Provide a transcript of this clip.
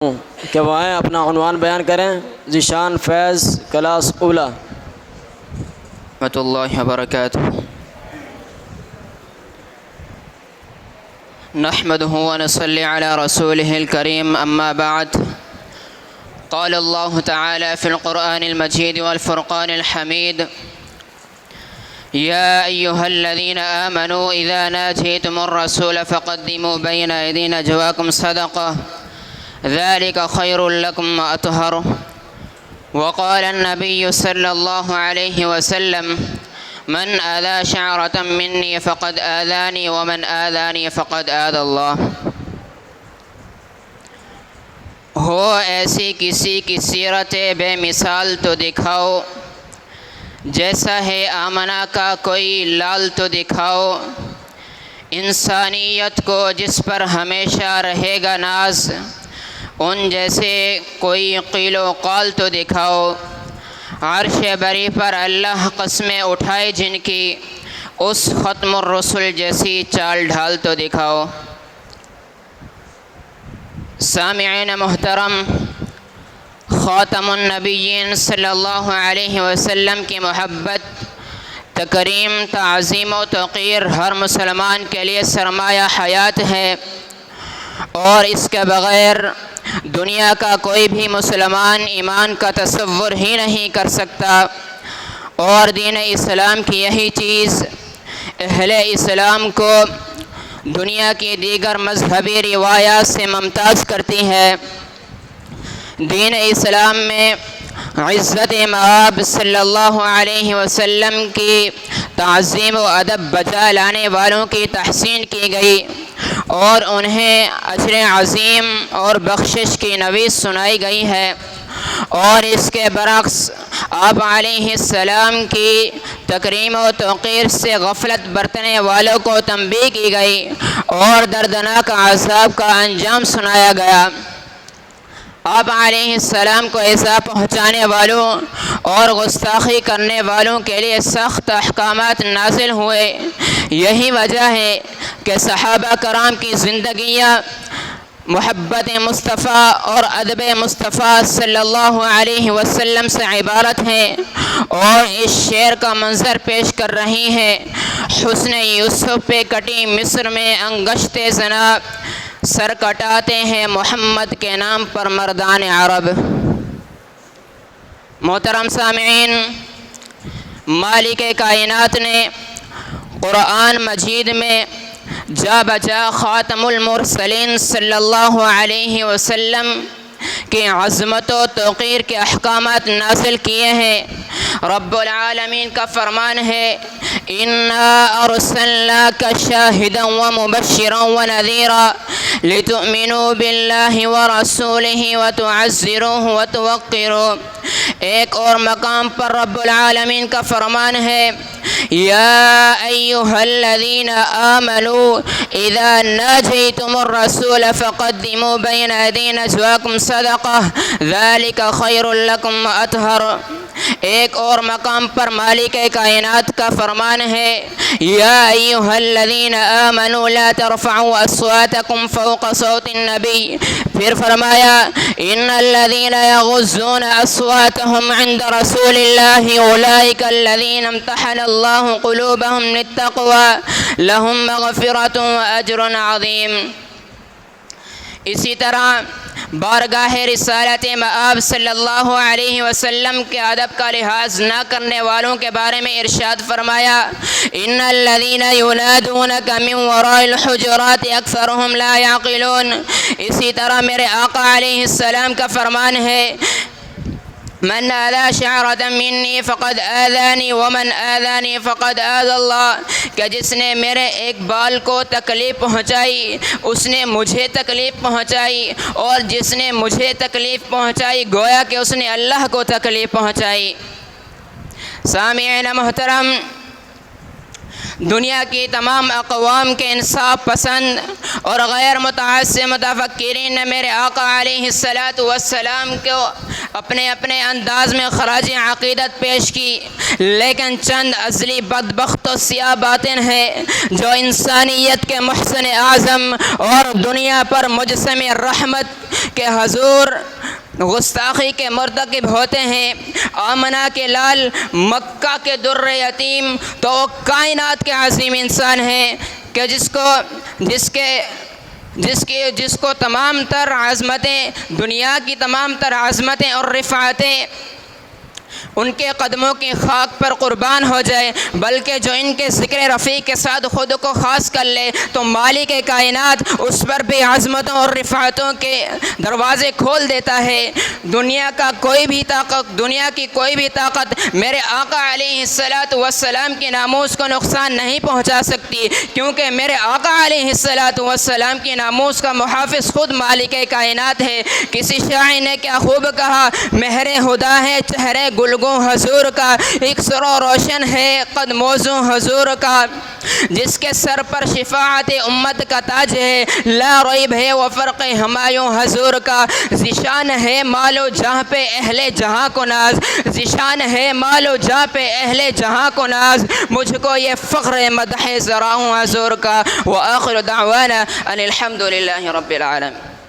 کہ وہ آئیں اپنا عنوان بیان کریں۔ ذیشان فیض کلاس اولا۔ رحمۃ اللہ وبرکاتہ۔ نحمده ونصلي على رسوله الكريم أما بعد، قال الله تعالى في القرآن المجيد والفرقان الحميد: يا أيها الذين آمنوا إذا ناجيتم الرسول فقدموا بين أيدي نجواكم صدقة ذلك خير لكم وأطهر. وقال النبي صلى الله عليه وسلم: من آذى شعرة مني فقد آذاني ومن آذاني فقد آذى اللہ۔ ہو ایسی کسی کی سیرت بے مثال تو دکھاؤ، جیسا ہے آمنہ کا کوئی لال تو دکھاؤ، انسانیت کو جس پر ہمیشہ رہے گا ناز، ان جیسے کوئی قیل و قال تو دکھاؤ، عرش بری پر اللہ قسمیں اٹھائے جن کی، اس ختم الرسل جیسی چال ڈھال تو دکھاؤ۔ سامعین محترم، خاتم النبیین صلی اللہ علیہ وسلم کی محبت، تکریم، تعظیم و توقیر ہر مسلمان کے لیے سرمایہ حیات ہے، اور اس کے بغیر دنیا کا کوئی بھی مسلمان ایمان کا تصور ہی نہیں کر سکتا۔ اور دین اسلام کی یہی چیز اہل اسلام کو دنیا کی دیگر مذہبی روایات سے ممتاز کرتی ہے۔ دین اسلام میں عزت مآب صلی اللہ علیہ وسلم کی تعظیم و ادب بجا لانے والوں کی تحسین کی گئی، اور انہیں اجر عظیم اور بخشش کی نوید سنائی گئی ہے۔ اور اس کے برعکس آپ علیہ السلام کی تکریم و توقیر سے غفلت برتنے والوں کو تنبیہ کی گئی، اور دردناک عذاب کا انجام سنایا گیا۔ آپ علیہ السلام کو ایذا پہنچانے والوں اور گستاخی کرنے والوں کے لیے سخت احکامات نازل ہوئے۔ یہی وجہ ہے کہ صحابہ کرام کی زندگیاں محبت مصطفیٰ اور ادب مصطفیٰ صلی اللہ علیہ وسلم سے عبارت ہیں، اور اس شعر کا منظر پیش کر رہی ہیں: حسن یوسف پہ کٹی مصر میں انگشت زنا، سر کٹاتے ہیں محمد کے نام پر مردان عرب۔ محترم سامعین، مالک کائنات نے قرآن مجید میں جا بجا خاتم المرسلین صلی اللہ علیہ وسلم کی عظمت و توقیر کے احکامات نازل کیے ہیں۔ رب العالمین کا فرمان ہے: اِنَّا أَرْسَلْنَاكَ شَاهِدًا وَمُبَشِّرًا وَنَذِيرًا لِتُؤْمِنُوا بِاللَّهِ وَرَسُولِهِ وَتُعَزِّرُوهُ وَتُوَقِّرُوهُ۔ ایک اور مقام پر رب العالمین کا فرمان ہے: یا ایہا الذین آمنوا اذا ناجیتم الرسول فقدموا بین ایدی نجواکم صدقہ ذلک خیر لکم واطہر۔ ایک اور مقام پر مالک کائنات کا فرمان ہے: یا ایہا الذین آمنوا لا ترفعوا اصواتکم فوق صوت النبی۔ پھر فرمایا: ان الذین یغضون اصواتهم عند رسول اللہ اولئک الذین امتحن اللہ قلوبهم للتقوى لهم مغفرۃ واجر عظیم۔ اسی طرح بارگاہ رسالت مآب صلی اللہ علیہ وسلم کے ادب کا لحاظ نہ کرنے والوں کے بارے میں ارشاد فرمایا: ان الذین ینادونک من وراء الحجرات اکثرهم لا یعقلون۔ اسی طرح میرے آقا علیہ السلام کا فرمان ہے: من آذى شعرة منی فقد آذانی ومن آذانی فقد آذى اللہ، کہ جس نے میرے ایک بال کو تکلیف پہنچائی اس نے مجھے تکلیف پہنچائی، اور جس نے مجھے تکلیف پہنچائی گویا کہ اس نے اللہ کو تکلیف پہنچائی۔ سامعین محترم، دنیا کی تمام اقوام کے انصاف پسند اور غیر متعصب متفکرین نے میرے آقا علیہ السلام کو اپنے اپنے انداز میں خراج عقیدت پیش کی، لیکن چند ازلی بدبخت و سیاہ باطن ہیں جو انسانیت کے محسن اعظم اور دنیا پر مجسم رحمت کہ حضور گستاخی کے مرتکب ہوتے ہیں، آمنہ کے لال، مکہ کے در یتیم، تو وہ کائنات کے عظیم انسان ہیں کہ جس کو تمام تر عظمتیں، دنیا کی تمام تر عظمتیں اور رفعتیں ان کے قدموں کی خاک پر قربان ہو جائے، بلکہ جو ان کے ذکر رفیع کے ساتھ خود کو خاص کر لے تو مالک کائنات اس پر بھی عظمتوں اور رفعتوں کے دروازے کھول دیتا ہے۔ دنیا کی کوئی بھی طاقت میرے آقا علیہ السلام کے ناموس کو نقصان نہیں پہنچا سکتی، کیونکہ میرے آقا علیہ السلام کی ناموس کا محافظ خود مالک کائنات ہے۔ کسی شاعر نے کیا خوب کہا، مہر خدا ہے چہرے گلگوں حضور کا، ایک سر و روشن ہے قد موزوں حضور کا، جس کے سر پر شفاعت امت کا تاج ہے، لا ریب ہے وہ فرق ہمایوں حضور کا، ذیشان ہے مالو جہاں پہ اہل جہاں کو ناز، ذیشان ہے مالو جہاں پہ اہل جہاں کو ناز، مجھ کو یہ فخر مدح ذراؤں حضور کا۔ وآخر دعوانا ان الحمد للہ رب العالمین۔